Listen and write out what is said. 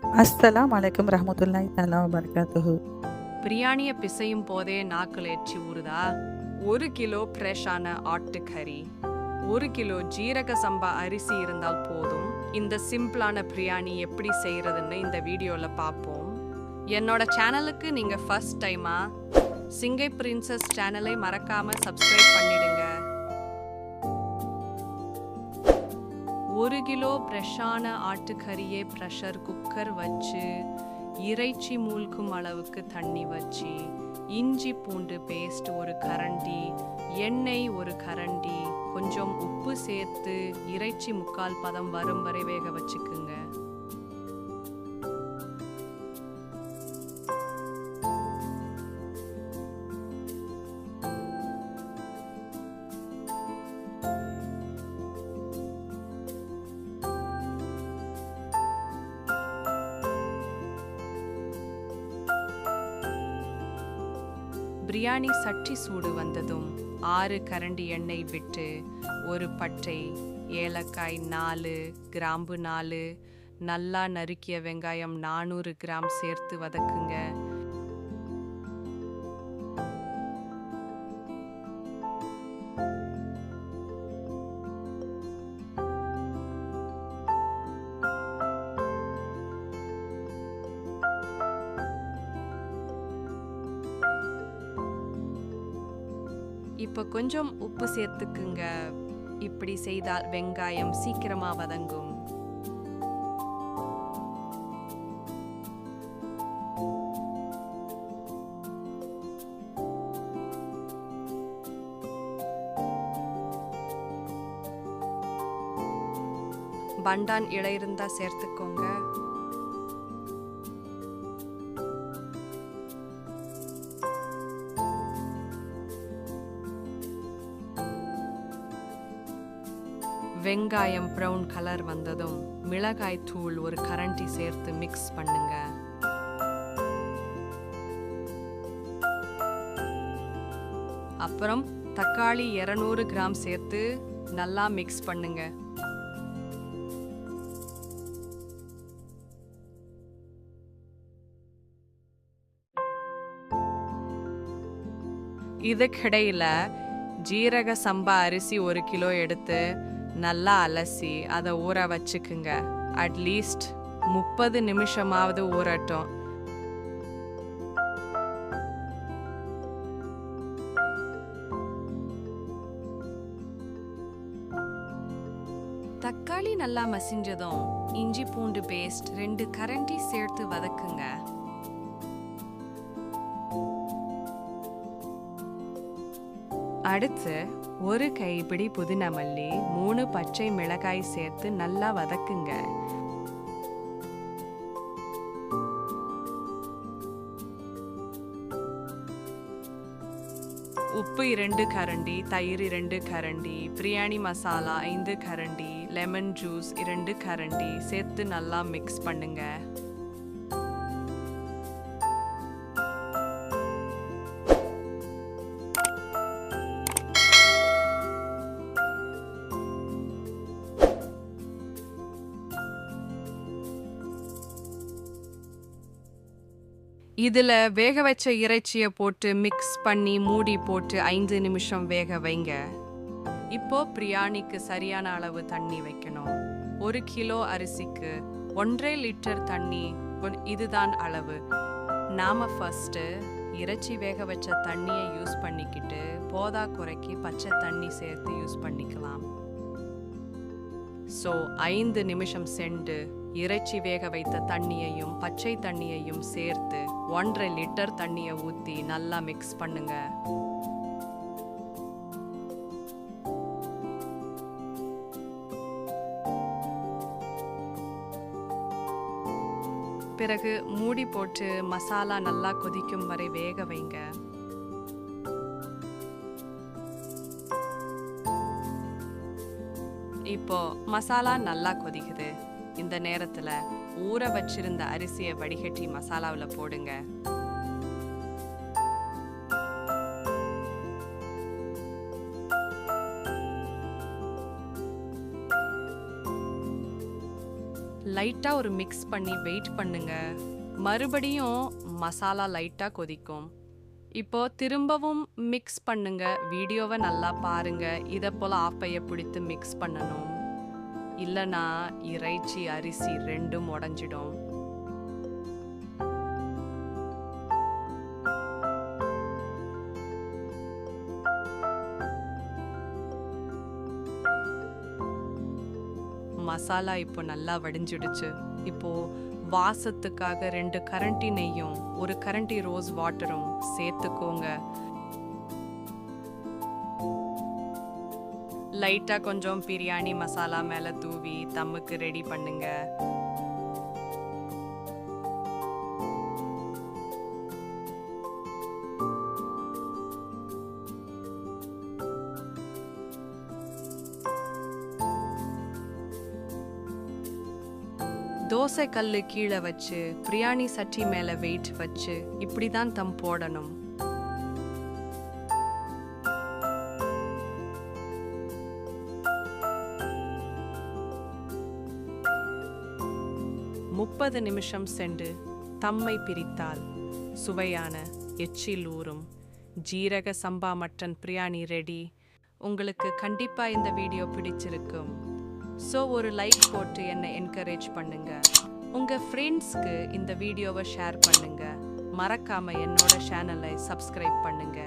அஸ்ஸலாமு அலைக்கும் ரஹ்மத்துல்லாஹி தஆலா வபரகாத்துஹு. பிரியாணியை பிசையும் போதே நாக்கில் எச்சி ஊறுதா? 1 கிலோ ஃப்ரெஷ்ஷான ஆட்டுக்கறி, 1 கிலோ ஜீரக சம்பா அரிசி இருந்தால் போதும். இந்த சிம்பிளான பிரியாணி எப்படி செய்யறதுன்னு இந்த வீடியோவில் பார்ப்போம். என்னோட சேனலுக்கு நீங்கள் ஃபர்ஸ்ட் டைமா சிங்கை பிரின்சஸ் சேனலை மறக்காம சப்ஸ்கிரைப் பண்ணிடுங்க. 1 கிலோ ஃப்ரெஷ்ஷான ஆட்டுக்கறியை ப்ரெஷர் குக்கர் வச்சு இறைச்சி மூழ்கும் அளவுக்கு தண்ணி வச்சு இஞ்சி பூண்டு பேஸ்ட் ஒரு கரண்டி, எண்ணெய் ஒரு கரண்டி, கொஞ்சம் உப்பு சேர்த்து இறைச்சி 3/4 பதம் வரும் வரை வேக வச்சுக்குங்க. பிரியாணி சட்டி சூடு வந்ததும் 6 கரண்டி எண்ணெய் விட்டு ஒரு பட்டை, ஏலக்காய் 4, கிராம்பு 4, நல்லா நறுக்கிய வெங்காயம் 400 கிராம் சேர்த்து வதக்குங்க. இப்போ கொஞ்சம் உப்பு சேர்த்துக்குங்க. இப்படி செய்தால் வெங்காயம் சீக்கிரமா வதங்கும். பண்டான் இலை இருந்தா சேர்த்துக்கோங்க. வெங்காயம் ப்ரௌன் கலர் வந்ததும் மிளகாய் தூள் ஒரு கரண்டி சேர்த்து மிக்ஸ் பண்ணுங்க. அப்புறம் தக்காளி 200 கிராம் சேர்த்து நல்லா மிக்ஸ் பண்ணுங்க. இதுக்கிடையில ஜீரக சம்பா அரிசி 1 கிலோ எடுத்து நல்லா அலசி அதை ஊற வச்சுக்குங்க. அட்லீஸ்ட் 30 நிமிஷமாவது ஊறட்டும். தக்காளி நல்லா மசிஞ்சதும் இஞ்சி பூண்டு பேஸ்ட் 2 கரண்டி சேர்த்து வதக்குங்க. அடுத்து ஒரு கைப்பிடி புதினா மல்லி, 3 பச்சை மிளகாய் சேர்த்து நல்லா வதக்குங்க. உப்பு 2 கரண்டி, தயிர் 2 கரண்டி, பிரியாணி மசாலா 5 கரண்டி, லெமன் ஜூஸ் 2 கரண்டி சேர்த்து நல்லா மிக்ஸ் பண்ணுங்க. இதில் வேக வச்ச இறைச்சியை போட்டு மிக்ஸ் பண்ணி மூடி போட்டு 5 நிமிஷம் வேக வைங்க. இப்போ பிரியாணிக்கு சரியான அளவு தண்ணி வைக்கணும். 1 கிலோ அரிசிக்கு 1.5 லிட்டர் தண்ணி, இதுதான் அளவு. நாம ஃபர்ஸ்ட் இறைச்சி வேக வச்ச தண்ணியை யூஸ் பண்ணிக்கிட்டு போதா குறைக்கி பச்சை தண்ணி சேர்த்து யூஸ் பண்ணிக்கலாம். ஸோ 5 நிமிஷம் சென்று இறைச்சி வேக வைத்த தண்ணியையும் பச்சை தண்ணியையும் சேர்த்து 1.5 லிட்டர் தண்ணியை ஊற்றி நல்லா மிக்ஸ் பண்ணுங்க. பிறகு மூடி போட்டு மசாலா நல்லா கொதிக்கும் வரை வேக வைங்க. இப்போ மசாலா நல்லா கொதிக்குது. இந்த நேரத்துல ஊற வச்சிருந்த அரிசியை வடிகட்டி மசாலாவில் போடுங்க. லைட்டாக ஒரு மிக்ஸ் பண்ணி வெயிட் பண்ணுங்க. மறுபடியும் மசாலா லைட்டாக கொதிக்கும். இப்போ திரும்பவும் மிக்ஸ் பண்ணுங்க. வீடியோவை நல்லா பாருங்க. இதை போல் ஆப்பையை பிடித்து மிக்ஸ் பண்ணணும். இல்லைனா இறைச்சி அரிசி ரெண்டும் உடஞ்சிடும். மசாலா இப்போ நல்லா வடிஞ்சிடுச்சு. இப்போ வாசத்துக்காக 2 கரண்டி நெய்யும் 1 கரண்டி ரோஸ் வாட்டரும் சேர்த்துக்கோங்க. லைட்டா கொஞ்சம் பிரியாணி மசாலா மேல தூவி தம்முக்கு ரெடி பண்ணுங்க. தோசை கல்லு கீழே வச்சு பிரியாணி சட்டி மேல வெயிட் வச்சு இப்படிதான் தம் போடணும். முப்பது நிமிஷம் சென்று தம்மை பிரித்தால் சுவையான எச்சில் ஊறும் ஜீரக சம்பா மட்டன் பிரியாணி ரெடி. உங்களுக்கு கண்டிப்பா இந்த வீடியோ பிடிச்சிருக்கும். ஸோ ஒரு லைக் போட்டு என்னை என்கரேஜ் பண்ணுங்க. உங்க ஃப்ரெண்ட்ஸ்க்கு இந்த வீடியோவை ஷேர் பண்ணுங்க. மறக்காம என்னோட சேனலை சப்ஸ்கிரைப் பண்ணுங்க.